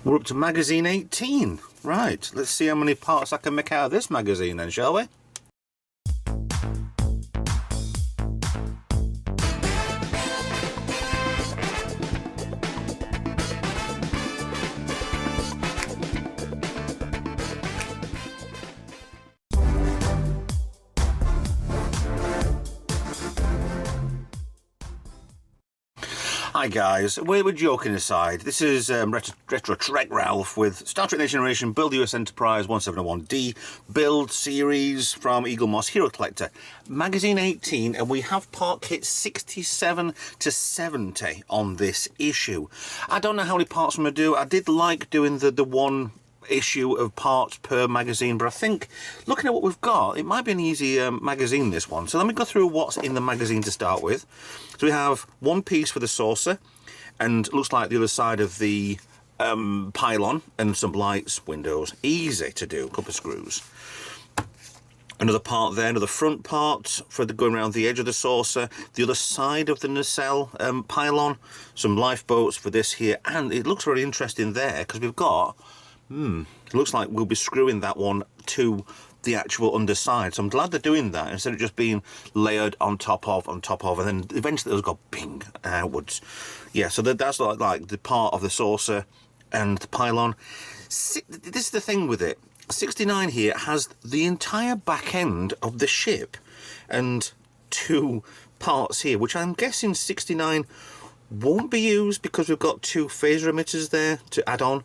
We're up to magazine 18. Right, let's see how many parts I can make out of this magazine then, shall we? Hi guys, we're joking aside. This is Retro Trek Ralph with Star Trek Next Generation Build US Enterprise 1701D build series from Eaglemoss HeroCollector, magazine 18, and we have part kit 67 to 70 on this issue. I don't know how many parts I'm going to do. I did like doing the one issue of parts per magazine, but I think looking at what we've got, it might be an easy magazine, this one. So let me go through what's in the magazine to start with. So we have one piece for the saucer, and looks like the other side of the pylon, and some lights, windows, easy to do, a couple of screws. Another part there, another front part for the going around the edge of the saucer, the other side of the nacelle pylon, some lifeboats for this here, and it looks very interesting there because we've got it looks like we'll be screwing that one to the actual underside. So I'm glad they're doing that instead of just being layered on top of, and then eventually it'll go bing outwards. Yeah, so that's like the part of the saucer and the pylon. This is the thing with it. 69 here has the entire back end of the ship and two parts here, which I'm guessing 69 won't be used because we've got two phaser emitters there to add on.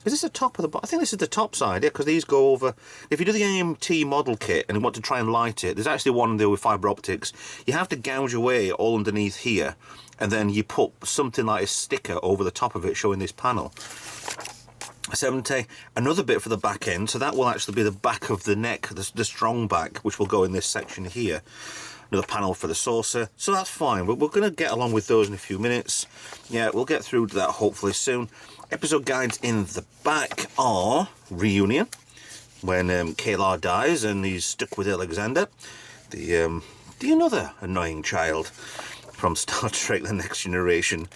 Is this the top of the... I think this is the top side, yeah, because these go over... If you do the AMT model kit and you want to try and light it, there's actually one there with fibre optics. You have to gouge away all underneath here, and then you put something like a sticker over the top of it showing this panel. 70, another bit for the back end, so that will actually be the back of the neck, the strong back, which will go in this section here. Another panel for the saucer, so that's fine. We're going to get along with those in a few minutes. Yeah, we'll get through to that hopefully soon. Episode guides in the back are Reunion, when Kaylar dies and he's stuck with Alexander, the another annoying child from Star Trek The Next Generation.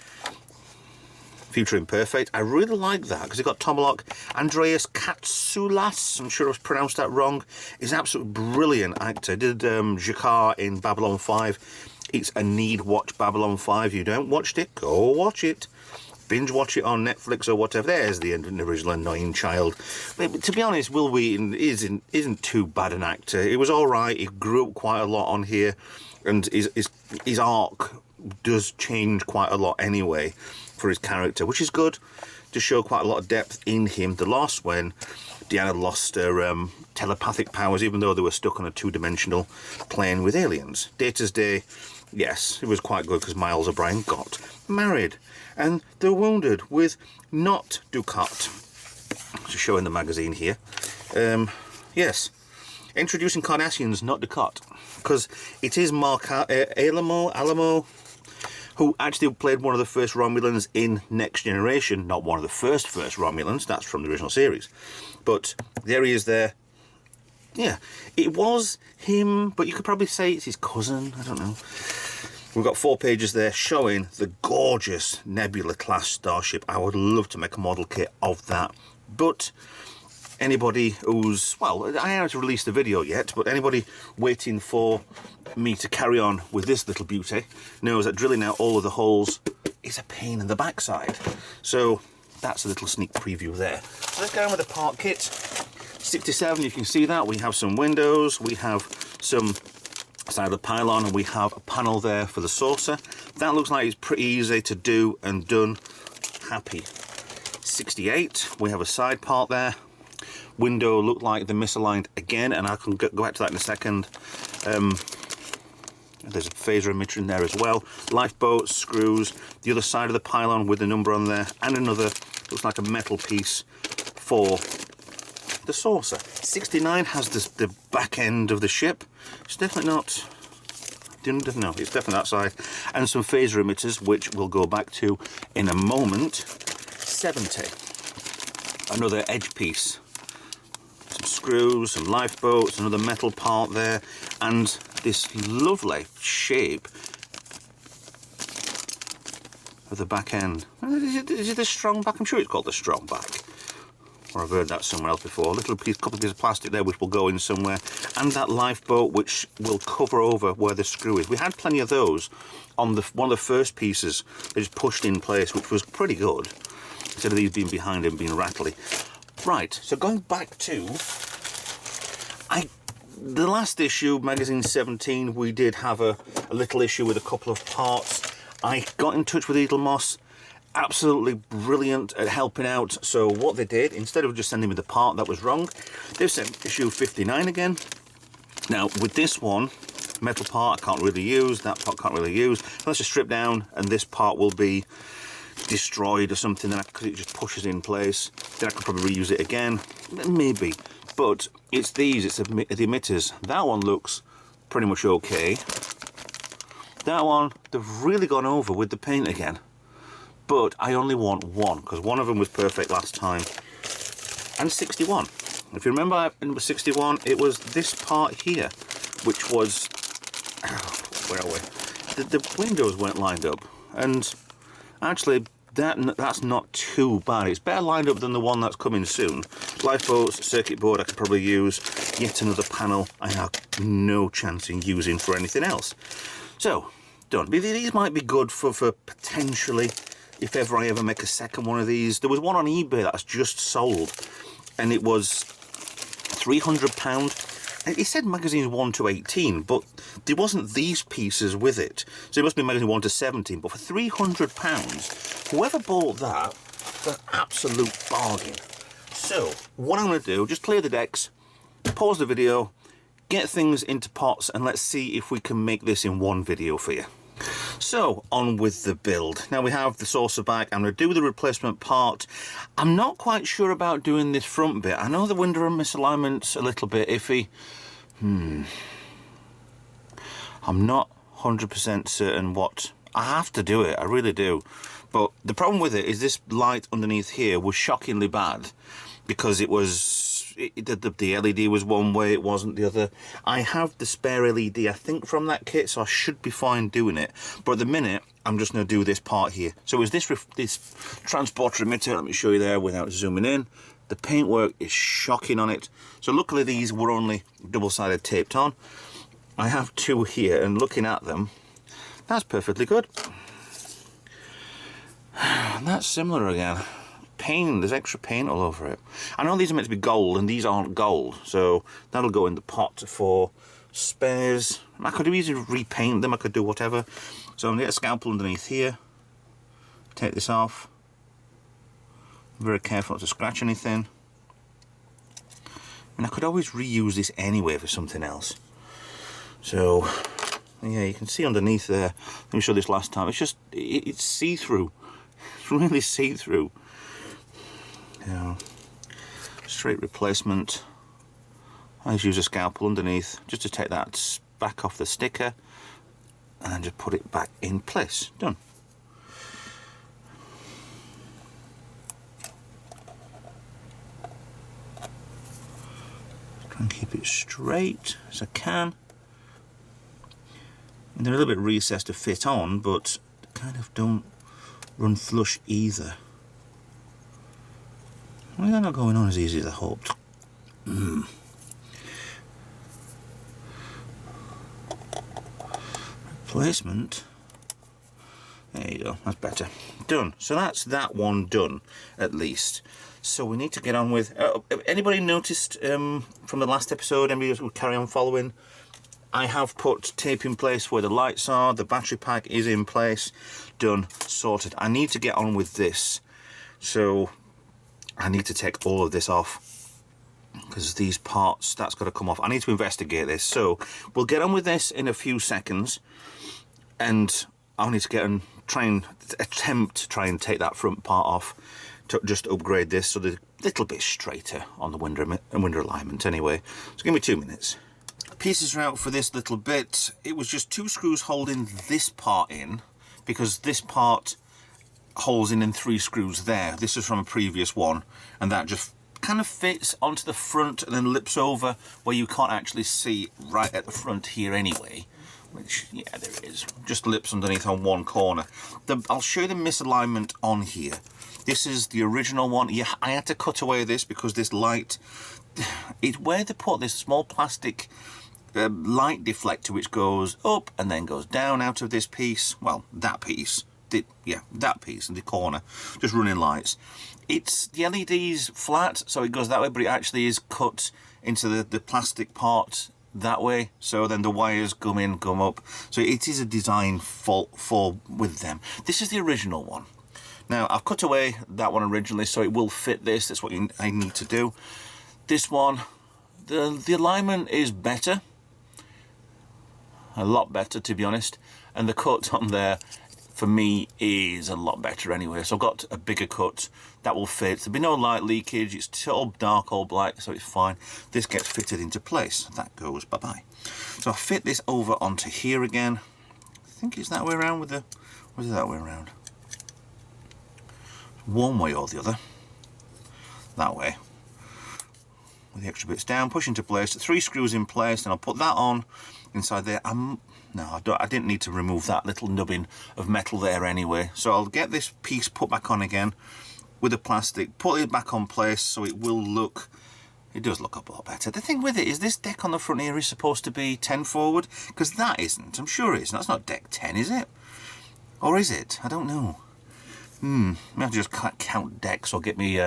Future Imperfect, I really like that because it got Tomalok. Andreas Katsoulas, I'm sure I've pronounced that wrong, is an absolutely brilliant actor. Did Jakar in Babylon 5. It's a need watch, Babylon 5. You don't watched it, go watch it. Binge watch it on Netflix or whatever. There's the original annoying child. But to be honest, Will Wheaton isn't too bad an actor. It was all right. He grew up quite a lot on here, and his arc does change quite a lot anyway for his character, which is good to show quite a lot of depth in him. The loss when Deanna lost her telepathic powers, even though they were stuck on a two-dimensional plane with aliens. Data's Day, yes, it was quite good because Miles O'Brien got married. And they're wounded with not Ducat, to show in the magazine here. Yes, introducing Cardassians, not Ducat, because it is Mark Alamo, who actually played one of the first Romulans in Next Generation. Not one of the first Romulans, that's from the original series. But there he is there. Yeah, it was him, but you could probably say it's his cousin, I don't know. We've got 4 pages there showing the gorgeous Nebula class starship. I would love to make a model kit of that, but anybody who's, well, I haven't released the video yet, but anybody waiting for me to carry on with this little beauty knows that drilling out all of the holes is a pain in the backside. So that's a little sneak preview there. So let's go on with the part kit. 67, you can see that we have some windows, we have some side of the pylon, and we have a panel there for the saucer. That looks like it's pretty easy to do and done. Happy. 68, we have a side part there. Window looked like they're misaligned again, and I can go back to that in a second. There's a phaser emitter in there as well. Lifeboat, screws, the other side of the pylon with the number on there, and another, looks like a metal piece for the saucer. 69 has the back end of the ship. It's definitely not... No, it's definitely that side. And some phaser emitters, which we'll go back to in a moment. 70. Another edge piece. Some screws, some lifeboats, another metal part there, and this lovely shape. of the back end. Is it the strong back? I'm sure it's called the strong back. Or I've heard that somewhere else before. A little piece, couple of pieces of plastic there which will go in somewhere. And that lifeboat which will cover over where the screw is. We had plenty of those on one of the first pieces. They just pushed in place, which was pretty good. Instead of these being behind and being rattly. Right, so going back to... The last issue, magazine 17, we did have a little issue with a couple of parts. I got in touch with Eaglemoss. Absolutely brilliant at helping out. So what they did, instead of just sending me the part that was wrong, they've sent issue 59 again. Now with this one, metal part I can't really use, that part can't really use. Let's just strip down and this part will be destroyed or something because it just pushes in place. Then I could probably reuse it again, maybe. But it's these, it's the emitters. That one looks pretty much okay. That one, they've really gone over with the paint again. But I only want one, because one of them was perfect last time. And 61. If you remember, number 61, it was this part here, which was... where are we? The windows weren't lined up. And actually, that's not too bad. It's better lined up than the one that's coming soon. Lifeboats, circuit board I could probably use. Yet another panel I have no chance in using for anything else. So, done. These might be good for potentially, if ever I ever make a second one of these. There was one on eBay that's just sold, and it was £300. And it said magazines 1 to 18, but there wasn't these pieces with it. So it must be magazine 1 to 17. But for £300, whoever bought that, it's an absolute bargain. So what I'm going to do, just clear the decks, pause the video, get things into pots, and let's see if we can make this in one video for you. So on with the build. Now we have the saucer back. I'm going to do the replacement part. I'm not quite sure about doing this front bit. I know the window and misalignment's a little bit iffy. I'm not 100% certain what... I have to do it, I really do. But the problem with it is this light underneath here was shockingly bad, because it was... the LED was one way, it wasn't the other. I have the spare LED, I think, from that kit, so I should be fine doing it. But at the minute, I'm just going to do this part here. So is this transporter emitter, let me show you there without zooming in. The paintwork is shocking on it. So luckily these were only double-sided taped on. I have two here, and looking at them, that's perfectly good. That's similar again. Paint, there's extra paint all over it. I know these are meant to be gold and these aren't gold, so that'll go in the pot for spares. I could easily repaint them, I could do whatever. So I'm going to get a scalpel underneath here, take this off, very careful not to scratch anything. And I could always reuse this anyway for something else. So yeah, you can see underneath there, let me show this last time, it's just, it's see-through. It's really see-through. Yeah, straight replacement. I just use a scalpel underneath just to take that back off the sticker and just put it back in place. Done. Try and keep it straight as I can. And they're a little bit recessed to fit on, but they kind of don't run flush either. Well, they're not going on as easy as I hoped. Replacement. There you go, that's better. Done. So that's that one done, at least. So we need to get on with... anybody noticed from the last episode, anybody who will carry on following, I have put tape in place where the lights are, the battery pack is in place, done, sorted. I need to get on with this. So I need to take all of this off, because these parts, that's got to come off. I need to investigate this. So we'll get on with this in a few seconds, and I'll need to get and attempt to try and take that front part off to just upgrade this so they're a little bit straighter on the window alignment anyway. So give me 2 minutes. Pieces are out for this little bit. It was just 2 screws holding this part in, because this part holds in 3 screws there. This is from a previous one, and that just kind of fits onto the front and then lips over where you can't actually see right at the front here anyway. which, yeah, there it is. Just lips underneath on one corner. I'll show you the misalignment on here. This is the original one. Yeah, I had to cut away this because this light, where they put this small plastic light deflector which goes up and then goes down out of this piece, well, that piece, that piece in the corner, just running lights. It's the LED's flat, so it goes that way, but it actually is cut into the plastic part that way, so then the wires come in, come up, so it is a design fault with them. This is the original one. Now I've cut away that one originally so it will fit this. That's what I need to do. This one, the alignment is better, a lot better to be honest, and the cut on there for me is a lot better anyway, so I've got a bigger cut that will fit. There'll be no light leakage, it's all dark, all black, so it's fine. This gets fitted into place, that goes bye-bye. So I'll fit this over onto here again. I think it's that way around with the, or is it that way around? One way or the other, that way. With the extra bits down, push into place, 3 screws in place, and I'll put that on inside there. No, I didn't need to remove that little nubbin of metal there anyway. So I'll get this piece put back on again with the plastic, put it back on place so it will look, it does look a lot better. The thing with it is this deck on the front here is supposed to be 10 forward, because that isn't, I'm sure it isn't. That's not deck 10, is it? Or is it? I don't know. Maybe I have to just count decks or get me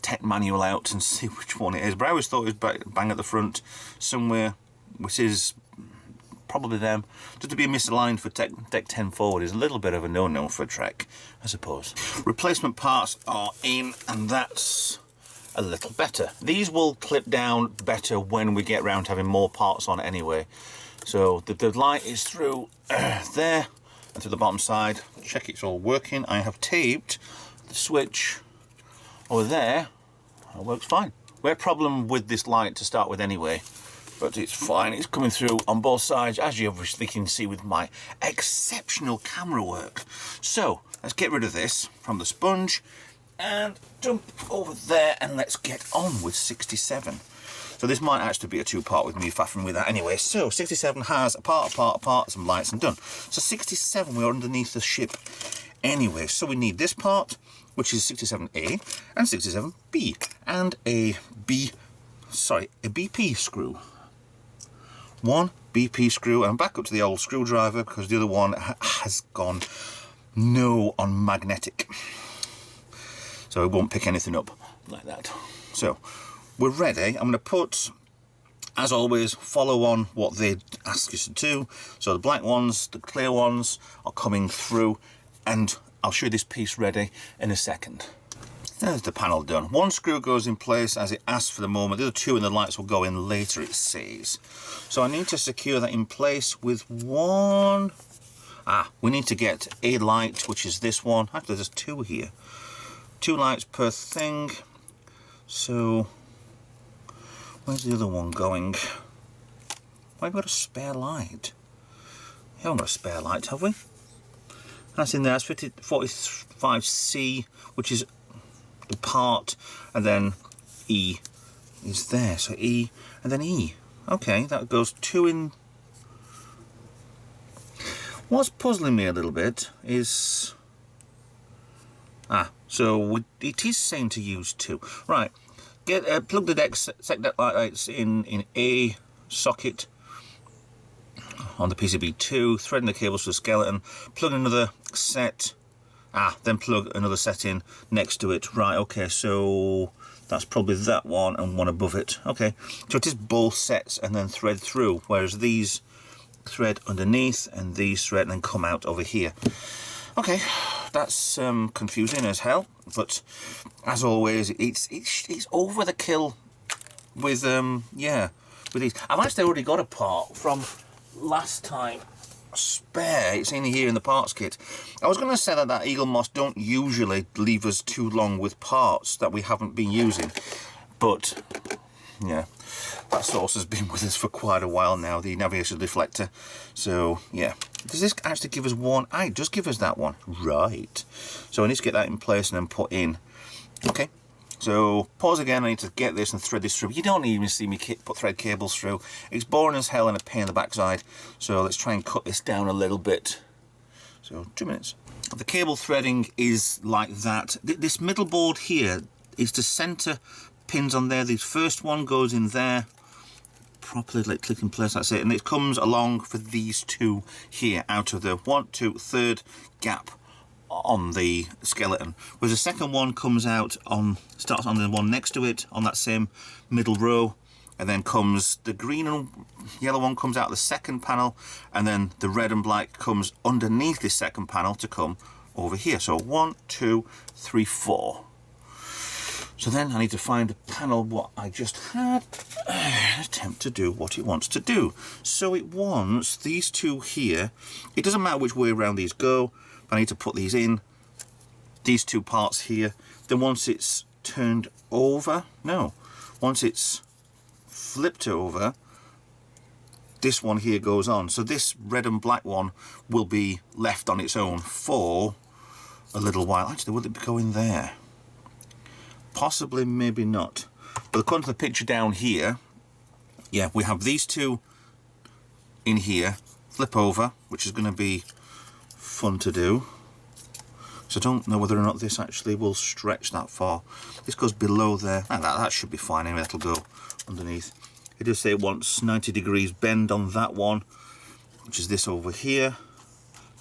tech manual out and see which one it is. But I always thought it was bang at the front somewhere, which is probably them. Just to be misaligned for deck 10 forward is a little bit of a no-no for Trek, I suppose. Replacement parts are in, and that's a little better. These will clip down better when we get round to having more parts on anyway. So the light is through there and to the bottom side. Check it's all working. I have taped the switch over there. It works fine. We had a problem with this light to start with anyway, but it's fine. It's coming through on both sides, as you obviously can see with my exceptional camera work. So let's get rid of this from the sponge and jump over there, and let's get on with 67. So this might actually be a 2-part with me faffing with that anyway. So 67 has a part, some lights, and done. So 67, we're underneath the ship anyway. So we need this part, which is 67A and 67B, and a BP screw. One BP screw, and back up to the old screwdriver because the other one has gone no on magnetic, so it won't pick anything up like that. So we're ready. I'm going to put, as always, follow on what they ask us to do. So the black ones, the clear ones are coming through, and I'll show you this piece ready in a second. There's the panel done. One screw goes in place as it asks for the moment. The other 2 and the lights will go in later, it says. So I need to secure that in place with one. We need to get a light, which is this one. Actually, there's 2 here. 2 lights per thing. So where's the other one going? Why have we got a spare light? We haven't got a spare light, have we? That's in there. That's 45C, which is the part, and then E is there. So E and then E. Okay, that goes 2 in. What's puzzling me a little bit is so it is saying to use 2. Right, get plug the deck deck lights in A socket on the PCB 2, threading the cables to the skeleton, plug another set. Then plug another set in next to it. Right, okay, so that's probably that one and one above it. Okay, so it is both sets and then thread through, whereas these thread underneath and these thread and then come out over here. Okay, that's confusing as hell, but as always, it's over the kill with with these. I've actually already got a part from last time. Spare, it's in here in the parts kit. I was going to say that Eaglemoss don't usually leave us too long with parts that we haven't been using, but yeah, that source has been with us for quite a while now, the navigation deflector. So yeah, does this actually give us one? It does give us that one, right? So I need to get that in place and then put in. Okay, So pause again, I need to get this and thread this through. You don't even see me put thread cables through. It's boring as hell and a pain in the backside. So let's try and cut this down a little bit. So 2 minutes. The cable threading is like that. This middle board here is to center pins on there. The first one goes in there, properly like click in place, that's it. And it comes along for these two here out of the 1, 2, 3rd gap on the skeleton. Whereas the second one comes out on, starts on the one next to it on that same middle row, and then comes the green and yellow one comes out the second panel, and then the red and black comes underneath this second panel to come over here. So 1, 2, 3, 4. So then I need to find the panel what I just had, attempt to do what it wants to do. So it wants these two here. It doesn't matter which way around these go. I need to put these in, these two parts here. Then once it's turned over, no, once it's flipped over, this one here goes on. So this red and black one will be left on its own for a little while. Actually, will it go in there? Possibly, maybe not. But according to the picture down here, yeah, we have these two in here, flip over, which is going to be fun to do. So I don't know whether or not this actually will stretch that far. This goes below there. That should be fine anyway, that'll go underneath. It does say it wants 90 degrees bend on that one, which is this over here.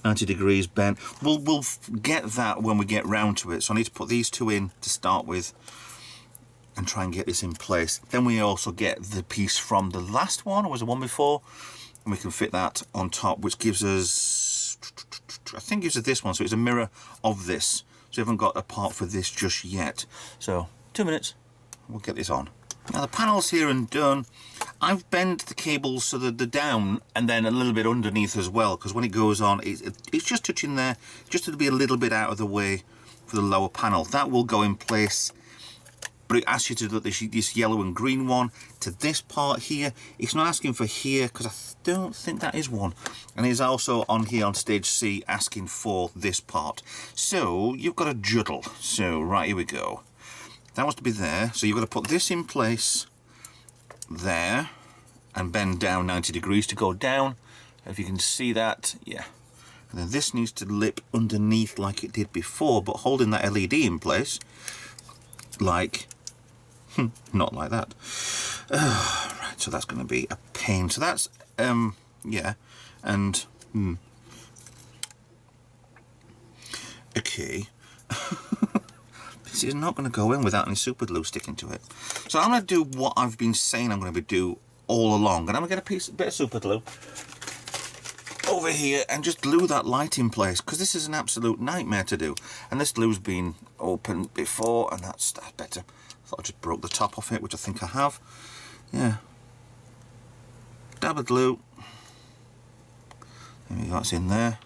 90 degrees bend. We'll get that when we get round to it. So I need to put these two in to start with and try and get this in place. Then we also get the piece from the last one, or was the one before, and we can fit that on top, which gives us, I think gives us this one, so it's a mirror of this. So we haven't got a part for this just yet. So 2 minutes, we'll get this on. Now the panel's here and done. I've bent the cables so that they're down and then a little bit underneath as well, because when it goes on, it's just touching there, just to be a little bit out of the way for the lower panel. That will go in place, but it asks you to do this yellow and green one to this part here. It's not asking for here, because I don't think that is one. And it's also on here on stage C asking for this part. So you've got a juddle. So right, here we go. That wants to be there, so you've got to put this in place there and bend down 90 degrees to go down. If you can see that, yeah. And then this needs to lip underneath like it did before, but holding that LED in place, like, not like that. Right, so that's going to be a pain. So that's, yeah, and, okay. This is not going to go in without any super glue sticking to it. So I'm going to do what I've been saying I'm going to do all along. And I'm going to get a bit of super glue over here and just glue that light in place, because this is an absolute nightmare to do. And this glue's been open before, and that's better. I thought I just broke the top off it, which I think I have. Yeah. Dab of glue. There we go, that's in there.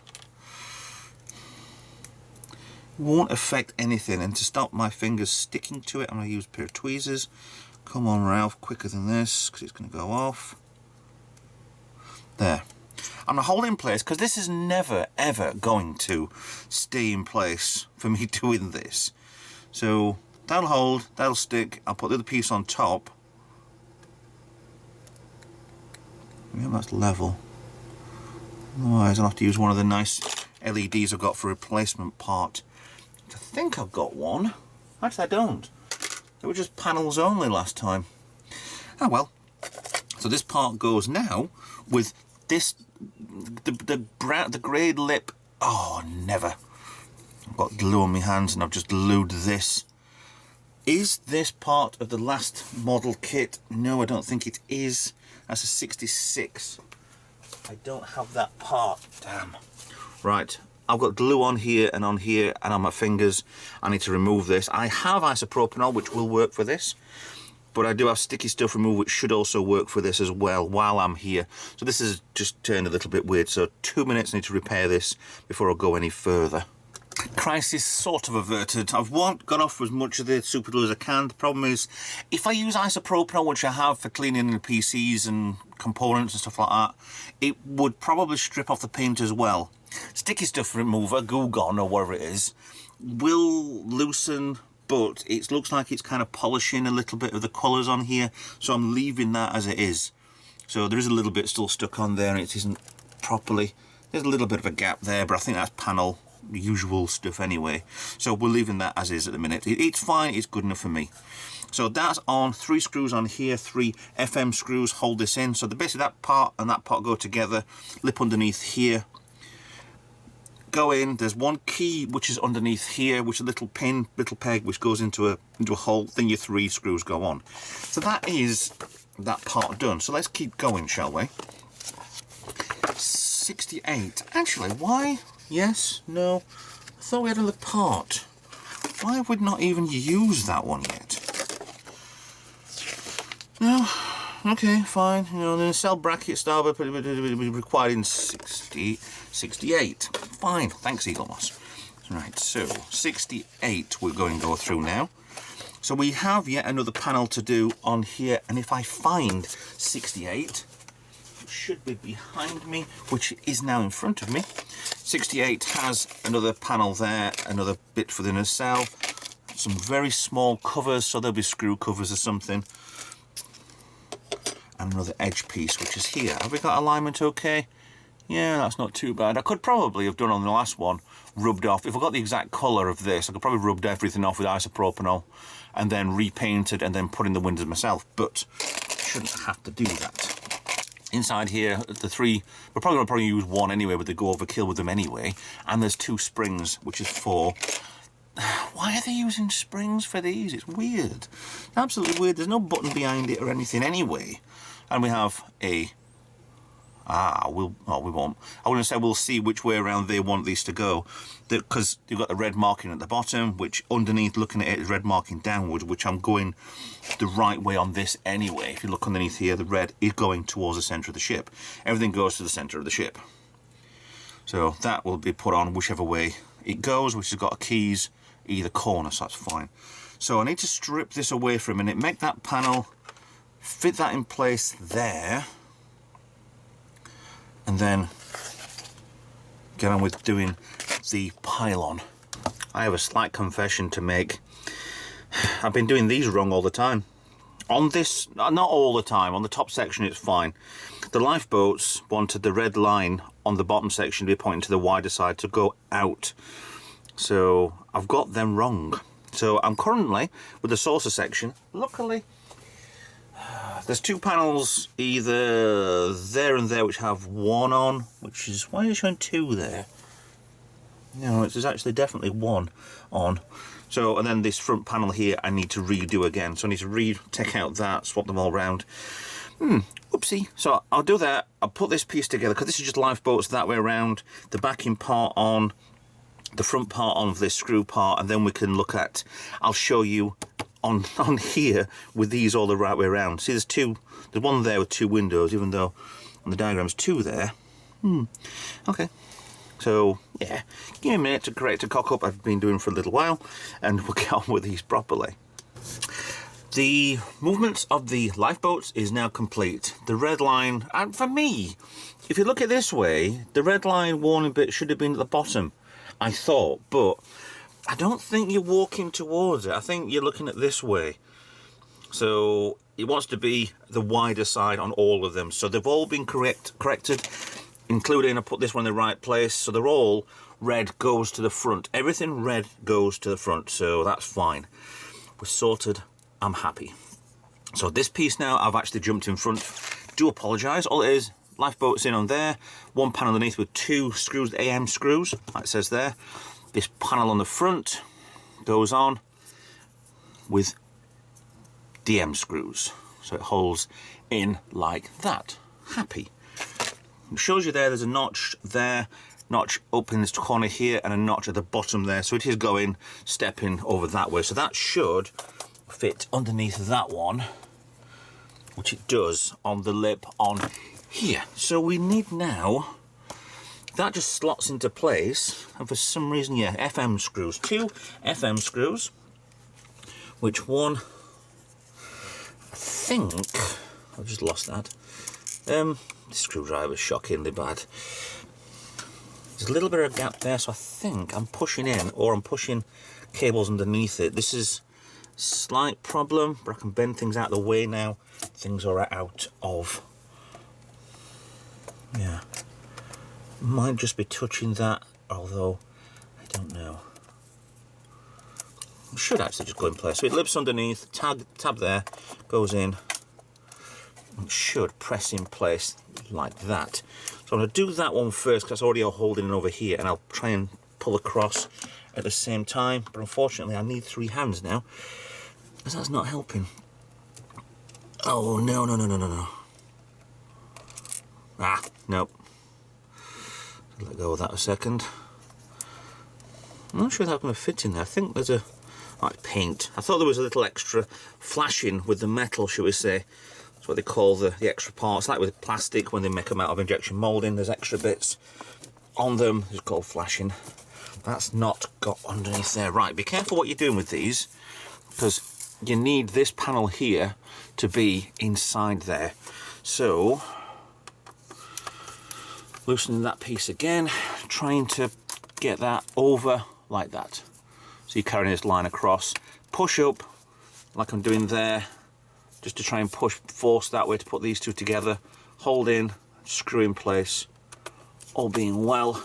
Won't affect anything, and to stop my fingers sticking to it I'm going to use a pair of tweezers. Come on Ralph, quicker than this, because it's going to go off. There. I'm going to hold it in place, because this is never ever going to stay in place for me doing this. So that'll hold, that'll stick. I'll put the other piece on top. Yeah, that's level. Otherwise I'll have to use one of the nice LEDs I've got for replacement part. I think I've got one. Actually, I don't. They were just panels only last time. Oh well. So this part goes now with this, the grey lip. Oh, never. I've got glue on my hands and I've just glued this. Is this part of the last model kit? No, I don't think it is. That's a 66. I don't have that part. Damn. Right. I've got glue on here and on my fingers. I need to remove this. I have isopropanol, which will work for this, but I do have sticky stuff remover, which should also work for this as well while I'm here. So this is just turned a little bit weird. So 2 minutes, I need to repair this before I go any further. Crisis sort of averted. I've gone off as much of the super glue as I can. The problem is, if I use isopropanol, which I have for cleaning the PCs and components and stuff like that, it would probably strip off the paint as well. Sticky stuff remover, Goo Gone or whatever it is, will loosen but it looks like it's kind of polishing a little bit of the colours on here, so I'm leaving that as it is. So there is a little bit still stuck on there and it isn't properly, there's a little bit of a gap there, but I think that's panel usual stuff anyway, so we're leaving that as is at the minute. It's fine, it's good enough for me. So that's on, 3 screws on here, 3 FM screws hold this in. So basically that part and that part go together, lip underneath here, go in. There's one key which is underneath here, which is a little pin, little peg, which goes into a hole. Then your 3 screws go on. So that is that part done. So let's keep going, shall we? 68. Actually, why? Yes, no. I thought we had another part. Why have we not even used that one yet? No. Okay, fine. You know, the nacelle bracket starboard required in 68. Fine. Thanks, Eaglemoss. Right, so 68 we're going to go through now. So we have yet another panel to do on here, and if I find 68, it should be behind me, which is now in front of me. 68 has another panel there, another bit for the nacelle, some very small covers, so there'll be screw covers or something, and another edge piece which is here. Have we got alignment okay? Yeah, that's not too bad. I could probably have done on the last one, rubbed off, if I got the exact colour of this, I could probably rubbed everything off with isopropanol and then repainted and then put in the windows myself, but shouldn't have to do that. Inside here, the 3, we're probably going to use 1 anyway, but they go overkill with them anyway, and there's 2 springs, which is 4. Why are they using springs for these? It's weird. Absolutely weird. There's no button behind it or anything anyway. And we have a... we won't. I want to say we'll see which way around they want these to go. Because you've got the red marking at the bottom, which underneath, looking at it, is red marking downwards, which I'm going the right way on this anyway. If you look underneath here, the red is going towards the centre of the ship. Everything goes to the centre of the ship. So that will be put on whichever way it goes, which has got keys either corner, so that's fine. So I need to strip this away for a minute, make that panel, fit that in place there, and then get on with doing the pylon. I have a slight confession to make. I've been doing these wrong all the time. On this, not all the time, on the top section it's fine. The lifeboats wanted the red line on the bottom section to be pointing to the wider side to go out. So I've got them wrong. So I'm currently with the saucer section. Luckily, there's 2 panels either there and there which have 1 on, which is, why are you showing 2 there? No, there's actually definitely 1 on. So, and then this front panel here I need to redo again. So I need to take out that, swap them all around. Oopsie. So I'll do that. I'll put this piece together, because this is just lifeboats that way around. The backing part on, the front part on this screw part, and then we can look at, I'll show you on here with these all the right way around. See, there's 1 there with 2 windows, even though on the diagram's 2 there. Okay. So, yeah, give me a minute to correct a cock-up I've been doing for a little while, and we'll get on with these properly. The movements of the lifeboats is now complete. The red line, and for me, if you look at it this way, the red line warning bit should have been at the bottom, I thought, but I don't think you're walking towards it. I think you're looking at this way. So it wants to be the wider side on all of them. So they've all been corrected, including I put this one in the right place. So they're all red goes to the front. Everything red goes to the front, so that's fine. We're sorted. I'm happy. So this piece now, I've actually jumped in front. Do apologise. All it is, lifeboat's in on there. 1 panel underneath with 2 screws, AM screws, like it says there. This panel on the front goes on with DM screws. So it holds in like that. Happy. It shows you there's a notch there, notch up in this corner here, and a notch at the bottom there. So it is going, stepping over that way. So that should fit underneath that one, which it does on the lip on here. So we need now, that just slots into place, and for some reason, yeah, FM screws. 2 FM screws, which one, I think, I've just lost that. The screwdriver's shockingly bad. There's a little bit of a gap there, so I think I'm pushing in, or I'm pushing cables underneath it. This is a slight problem, but I can bend things out of the way now. Things are out of, yeah. Might just be touching that, although I don't know. It should actually just go in place. So it lips underneath, tab there, goes in. It should press in place like that. So I'm going to do that one first because that's already holding it over here, and I'll try and pull across at the same time. But unfortunately I need 3 hands now, because that's not helping. Oh no, no, no, no, no, no. Ah, nope. Let go of that a second. I'm not sure that's going to fit in there. I think there's a, like paint. I thought there was a little extra flashing with the metal, shall we say. That's what they call the extra parts. Like with plastic, when they make them out of injection moulding, there's extra bits on them. It's called flashing. That's not got underneath there. Right, be careful what you're doing with these, because you need this panel here to be inside there. So, loosening that piece again, trying to get that over like that. So you're carrying this line across, push up like I'm doing there, just to try and force that way to put these two together, hold in, screw in place, all being well.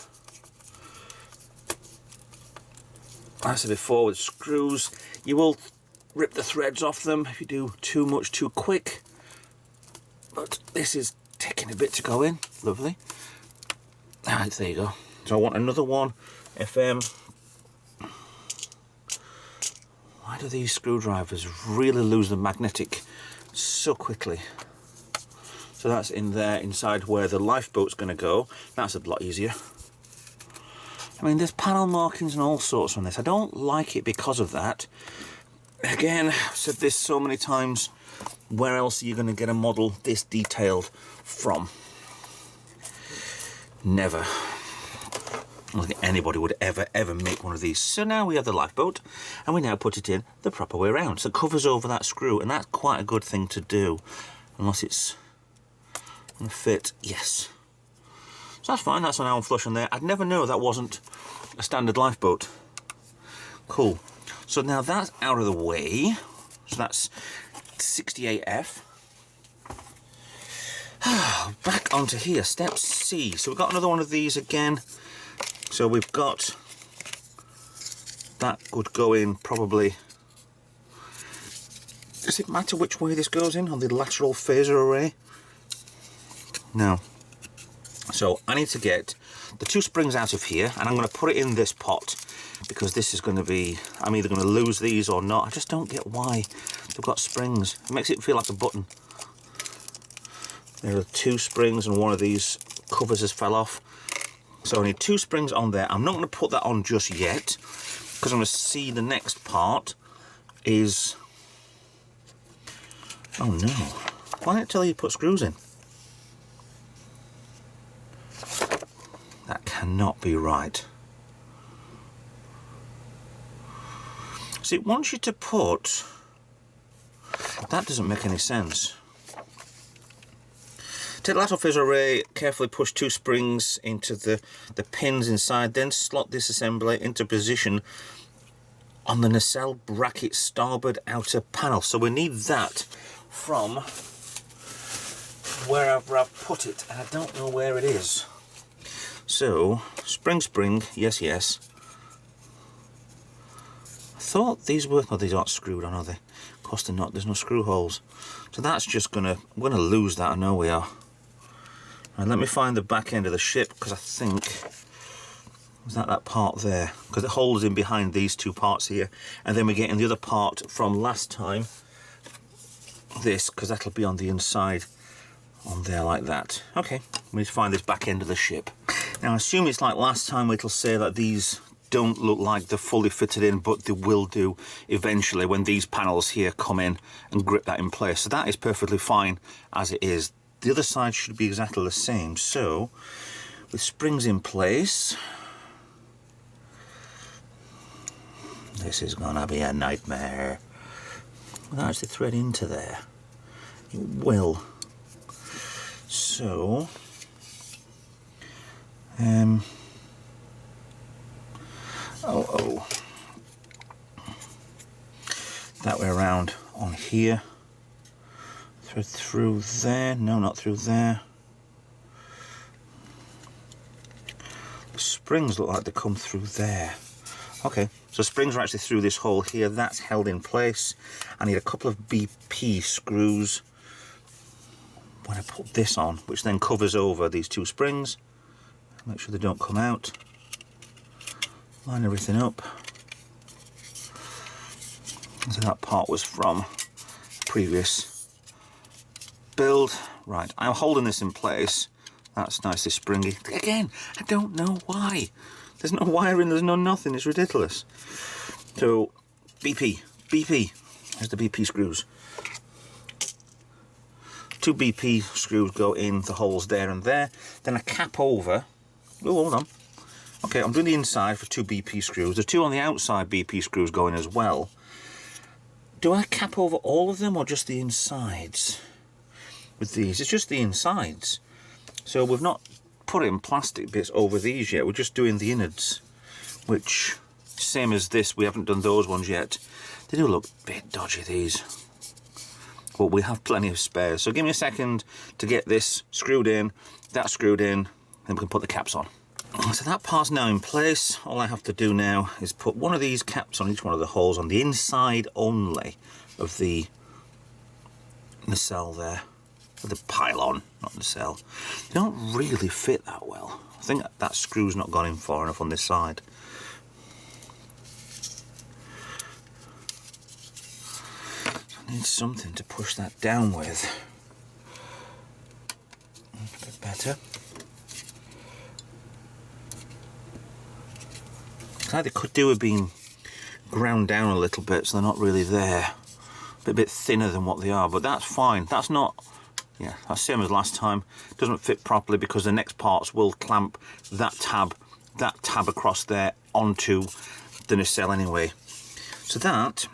As I said before, with screws, you will rip the threads off them if you do too much too quick, but this is taking a bit to go in. Lovely. Alright, there you go. So I want another one. FM. Why do these screwdrivers really lose the magnetic so quickly? So that's in there, inside where the lifeboat's going to go. That's a lot easier. I mean, there's panel markings and all sorts on this. I don't like it because of that. Again, I've said this so many times. Where else are you going to get a model this detailed from? Never. I don't think anybody would ever make one of these. So now we have the lifeboat, and we now put it in the proper way around. So it covers over that screw, and that's quite a good thing to do. Unless it's going to fit, yes. So that's fine, that's an Allen flush on there. I'd never know that wasn't a standard lifeboat. Cool. So now that's out of the way. So that's 68F. Back onto here, step C. So we've got another one of these again. So we've got that would go in probably. Does it matter which way this goes in on the lateral phaser array? No. So I need to get the 2 springs out of here, and I'm going to put it in this pot, because this is going to be, I'm either going to lose these or not. I just don't get why they've got springs. It makes it feel like a button. There are 2 springs, and one of these covers has fell off. So I need 2 springs on there. I'm not going to put that on just yet, because I'm going to see the next part is... Oh no. Why didn't it tell you to put screws in? That cannot be right. See, it wants you to put... That doesn't make any sense. Take the lateral phaser array, carefully push 2 springs into the pins inside, then slot this assembly into position on the nacelle bracket starboard outer panel. So we need that from wherever I've put it, and I don't know where it is. So, spring, yes, yes. I thought these were, no, these aren't screwed on, are they? Of course they're not, there's no screw holes. So that's just I'm gonna lose that, I know we are. And let me find the back end of the ship, because I think, was that part there? Because it holds in behind these 2 parts here, and then we get in the other part from last time, this, because that'll be on the inside, on there like that. Okay, we need to find this back end of the ship. Now I assume it's like last time, it'll say that these don't look like they're fully fitted in, but they will do eventually when these panels here come in and grip that in place. So that is perfectly fine as it is. The other side should be exactly the same. So, with springs in place, this is gonna be a nightmare. Will that actually thread into there? It will. So, that way around on here. Thread through there. No, not through there. The springs look like they come through there. Okay, so springs are actually through this hole here. That's held in place. I need a couple of BP screws when I put this on, which then covers over these two springs. Make sure they don't come out. Line everything up. So that part was from a previous build. Right, I'm holding this in place. That's nicely springy. Again, I don't know why. There's no wiring, there's no nothing, it's ridiculous. So, BP. Here's the BP screws. 2 BP screws go in the holes there and there. Then a cap over. Oh, hold on. Okay, I'm doing the inside for 2 BP screws. The 2 on the outside BP screws going as well. Do I cap over all of them or just the insides? With these, it's just the insides. So we've not put in plastic bits over these yet, we're just doing the innards, which, same as this, we haven't done those ones yet. They do look a bit dodgy, these, but we have plenty of spares. So give me a second to get this screwed in, that screwed in, then we can put the caps on. So that part's now in place. All I have to do now is put one of these caps on each one of the holes on the inside only of the nacelle there. The pylon, not nacelle. They don't really fit that well. I think that screw's not gone in far enough on this side. So I need something to push that down with. A bit better. It's like they could do with being ground down a little bit, so they're not really there. A bit thinner than what they are, but that's fine. That's not, yeah, that's the same as last time. It doesn't fit properly because the next parts will clamp that tab across there onto the nacelle anyway. So that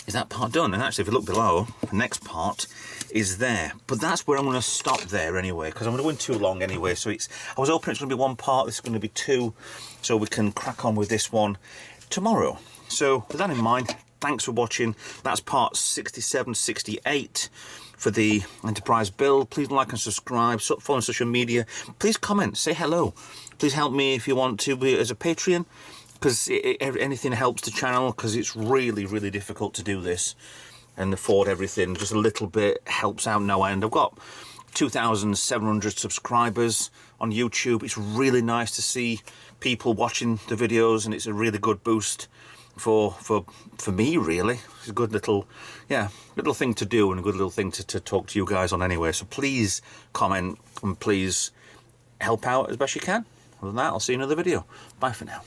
is that part done. And actually, if you look below, the next part is there. But that's where I'm going to stop there anyway, because I'm going to go in too long anyway. So it's, I was hoping it's going to be 1 part, this is going to be 2, so we can crack on with this one tomorrow. So with that in mind, thanks for watching. That's part 67, 68 for the Enterprise build. Please like and subscribe, follow on social media. Please comment, say hello. Please help me if you want to be as a Patreon, because anything helps the channel, because it's really, really difficult to do this and afford everything. Just a little bit helps out no end. I've got 2,700 subscribers on YouTube. It's really nice to see people watching the videos, and it's a really good boost for me, really. It's a good little, yeah, little thing to do, and a good little thing to talk to you guys on anyway. So please comment and please help out as best you can. Other than that, I'll see you in another video. Bye for now.